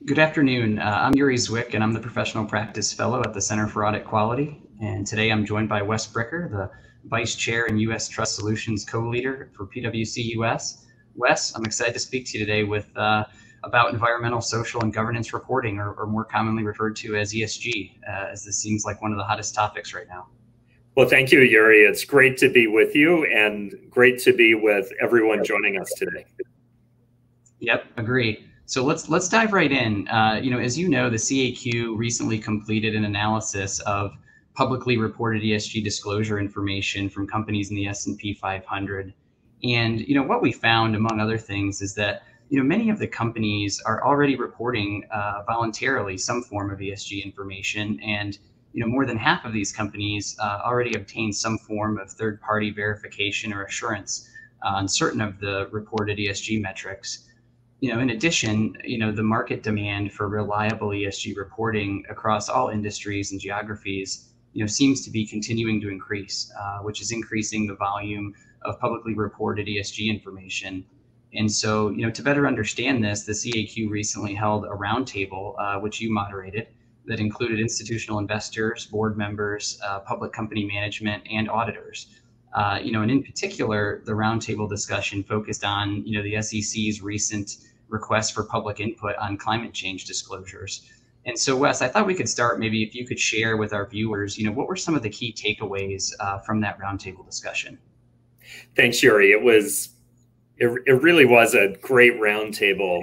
Good afternoon. I'm Yuri Zwick, and I'm the Professional Practice Fellow at the Center for Audit Quality. And today I'm joined by Wes Bricker, the Vice Chair and U.S. Trust Solutions Co-Leader for PwC US. Wes, I'm excited to speak to you today about environmental, social, and governance reporting, or more commonly referred to as ESG, as this seems like one of the hottest topics right now. Well, thank you, Yuri. It's great to be with you and great to be with everyone joining us today. Yep, agree. So let's dive right in. As you know, the CAQ recently completed an analysis of publicly reported ESG disclosure information from companies in the S&P 500. And what we found, among other things, is that many of the companies are already reporting voluntarily some form of ESG information, and more than half of these companies already obtain some form of third-party verification or assurance on certain of the reported ESG metrics. In addition, the market demand for reliable ESG reporting across all industries and geographies, seems to be continuing to increase, which is increasing the volume of publicly reported ESG information. And so, to better understand this, the CAQ recently held a roundtable, which you moderated, that included institutional investors, board members, public company management, and auditors. And in particular, the roundtable discussion focused on, the SEC's recent request for public input on climate change disclosures. And so, Wes, I thought we could start maybe if you could share with our viewers, what were some of the key takeaways from that roundtable discussion? Thanks, Yuri. It really was a great roundtable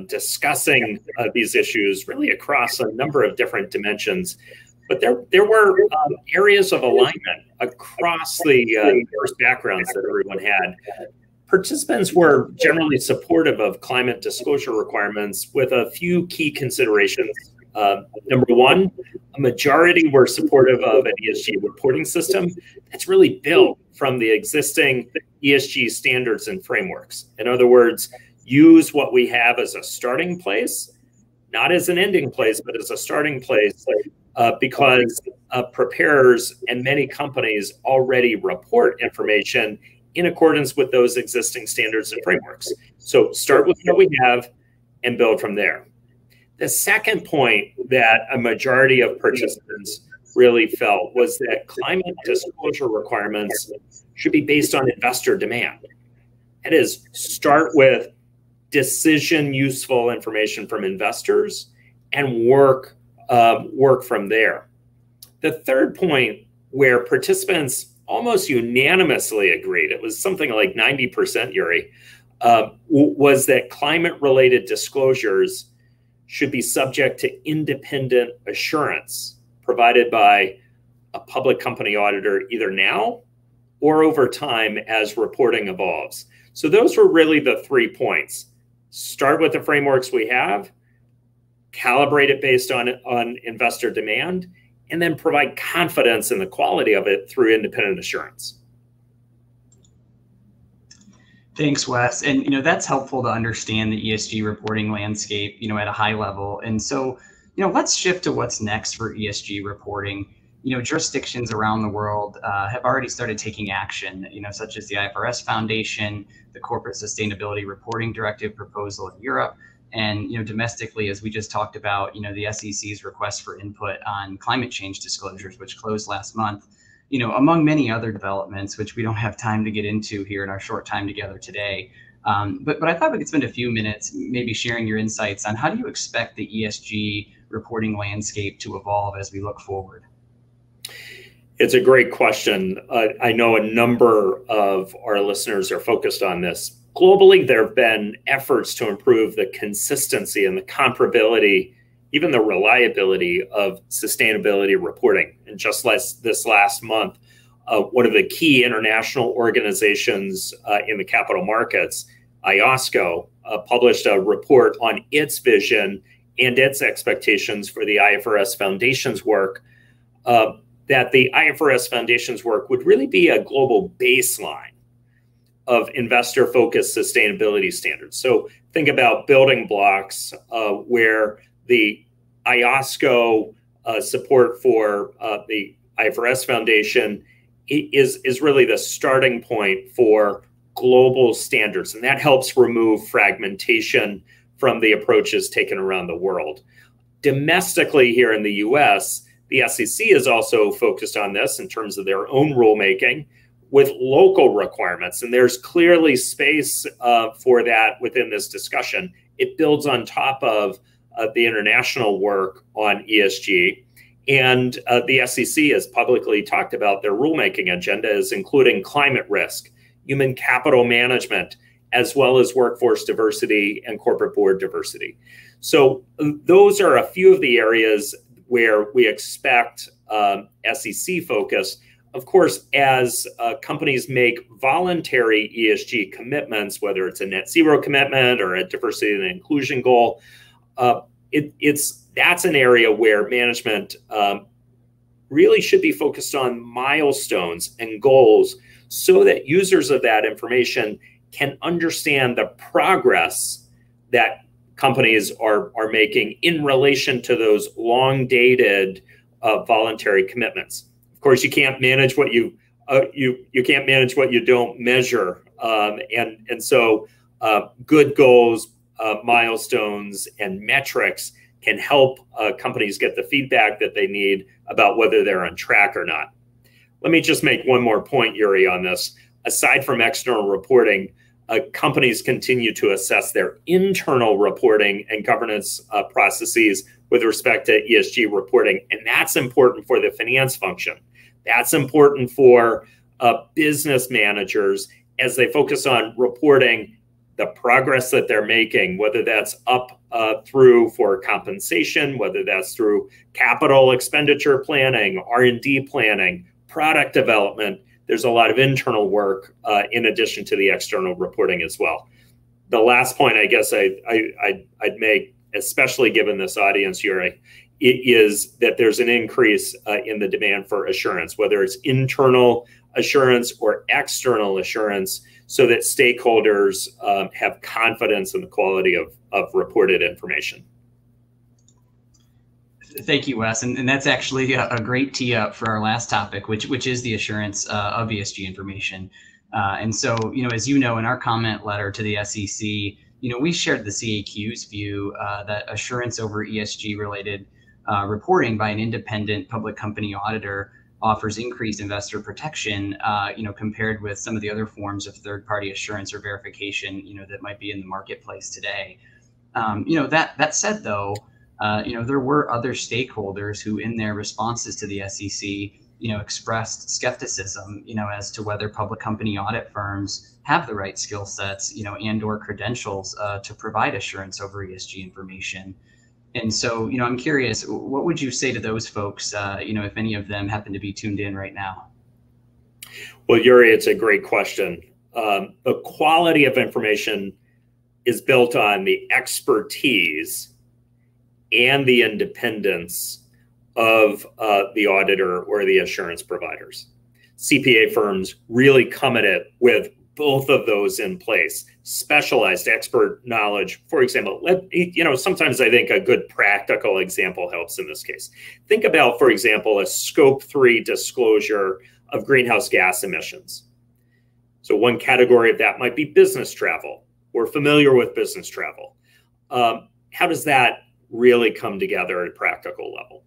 discussing these issues really across a number of different dimensions. But there were areas of alignment across the diverse backgrounds that everyone had. Participants were generally supportive of climate disclosure requirements with a few key considerations. Number one, a majority were supportive of an ESG reporting system that's really built from the existing ESG standards and frameworks. In other words, use what we have as a starting place, not as an ending place, but as a starting place, because preparers and many companies already report information in accordance with those existing standards and frameworks. So start with what we have and build from there. The second point that a majority of participants really felt was that climate disclosure requirements should be based on investor demand. That is, start with decision useful information from investors and work from there. The third point where participants almost unanimously agreed, it was something like 90%, Yuri, was that climate-related disclosures should be subject to independent assurance provided by a public company auditor either now or over time as reporting evolves. So those were really the 3 points. Start with the frameworks we have, calibrate it based on investor demand, and then provide confidence in the quality of it through independent assurance. Thanks, Wes. And, that's helpful to understand the ESG reporting landscape, at a high level. And so, let's shift to what's next for ESG reporting. Jurisdictions around the world have already started taking action, such as the IFRS Foundation, the Corporate Sustainability Reporting Directive proposal in Europe, and domestically, as we just talked about, the SEC's request for input on climate change disclosures, which closed last month, among many other developments, which we don't have time to get into here in our short time together today. But I thought we could spend a few minutes maybe sharing your insights on how do you expect the ESG reporting landscape to evolve as we look forward? It's a great question. I know a number of our listeners are focused on this. Globally, there have been efforts to improve the consistency and the comparability, even the reliability of sustainability reporting. And just this last month, one of the key international organizations in the capital markets, IOSCO, published a report on its vision and its expectations for the IFRS Foundation's work, that the IFRS Foundation's work would really be a global baseline of investor-focused sustainability standards. So think about building blocks where the IOSCO support for the IFRS Foundation is really the starting point for global standards. And that helps remove fragmentation from the approaches taken around the world. Domestically here in the US, the SEC is also focused on this in terms of their own rulemaking with local requirements. And there's clearly space for that within this discussion. It builds on top of the international work on ESG. And the SEC has publicly talked about their rulemaking agenda as including climate risk, human capital management, as well as workforce diversity and corporate board diversity. So those are a few of the areas where we expect SEC focus. Of course, as companies make voluntary ESG commitments, whether it's a net zero commitment or a diversity and inclusion goal, that's an area where management really should be focused on milestones and goals so that users of that information can understand the progress that companies are making in relation to those long-dated voluntary commitments. Of course, you can't manage what you can't manage what you don't measure, and so good goals, milestones, and metrics can help companies get the feedback that they need about whether they're on track or not. Let me just make one more point, Yuri, on this. Aside from external reporting, companies continue to assess their internal reporting and governance processes with respect to ESG reporting. And that's important for the finance function. That's important for business managers as they focus on reporting the progress that they're making, whether that's up through for compensation, whether that's through capital expenditure planning, R&D planning, product development. There's a lot of internal work in addition to the external reporting as well. The last point I guess I'd make, especially given this audience, Yuri, is that there's an increase in the demand for assurance, whether it's internal assurance or external assurance, so that stakeholders have confidence in the quality of reported information. Thank you, Wes. And that's actually a great tee up for our last topic, which is the assurance of ESG information. And so, as you know, in our comment letter to the SEC, we shared the CAQ's view that assurance over ESG related reporting by an independent public company auditor offers increased investor protection, compared with some of the other forms of third-party assurance or verification, that might be in the marketplace today. That said, though, there were other stakeholders who, in their responses to the SEC, expressed skepticism, as to whether public company audit firms have the right skill sets, and/or credentials to provide assurance over ESG information. And so, I'm curious, what would you say to those folks, if any of them happen to be tuned in right now? Well, Yuri, it's a great question. The quality of information is built on the expertise and the independence of the auditor or the assurance providers. CPA firms really come at it with both of those in place. Specialized expert knowledge, for example, sometimes I think a good practical example helps in this case. Think about, for example, a Scope 3 disclosure of greenhouse gas emissions. So one category of that might be business travel. We're familiar with business travel. How does that really come together at a practical level?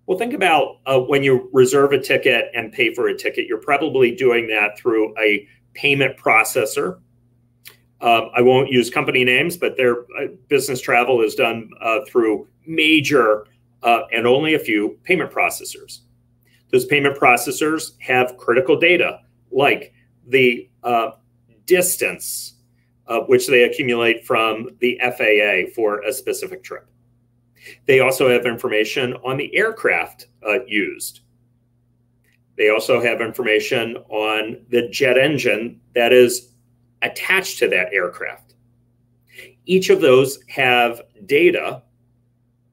Well, think about when you reserve a ticket and pay for a ticket, you're probably doing that through a payment processor. I won't use company names, but their business travel is done through major and only a few payment processors. Those payment processors have critical data like the distance which they accumulate from the FAA for a specific trip. They also have information on the aircraft used. They also have information on the jet engine that is attached to that aircraft. Each of those have data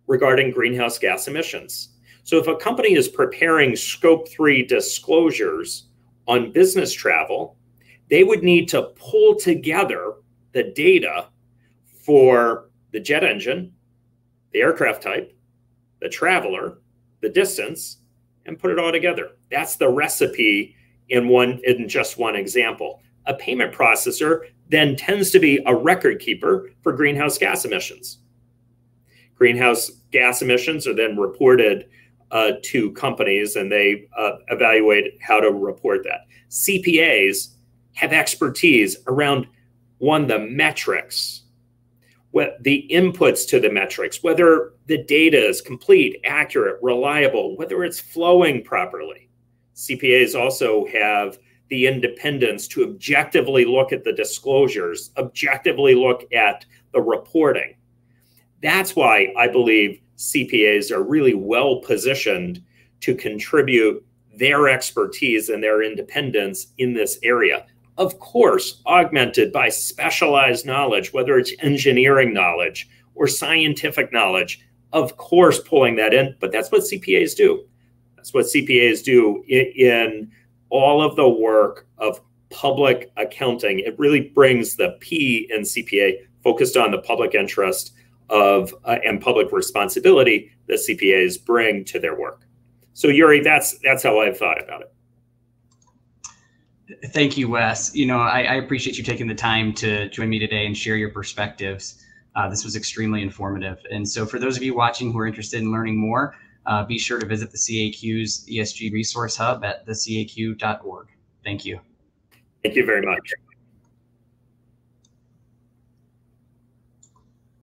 regarding greenhouse gas emissions. So if a company is preparing Scope 3 disclosures on business travel, they would need to pull together the data for the jet engine, the aircraft type, the traveler, the distance, and put it all together. That's the recipe in just one example. A payment processor then tends to be a record keeper for greenhouse gas emissions. Greenhouse gas emissions are then reported to companies, and they evaluate how to report that. CPAs have expertise around, one, the metrics, what the inputs to the metrics, whether the data is complete, accurate, reliable, whether it's flowing properly. CPAs also have the independence to objectively look at the disclosures, objectively look at the reporting. That's why I believe CPAs are really well positioned to contribute their expertise and their independence in this area. Of course, augmented by specialized knowledge, whether it's engineering knowledge or scientific knowledge, of course, pulling that in, but that's what CPAs do. That's what CPAs do in all of the work of public accounting. It really brings the P in CPA focused on the public interest of and public responsibility that CPAs bring to their work. So Yuri, that's how I've thought about it. Thank you, Wes. You know, I appreciate you taking the time to join me today and share your perspectives. This was extremely informative. And so for those of you watching who are interested in learning more, be sure to visit the CAQ's ESG Resource Hub at thecaq.org. Thank you. Thank you very much.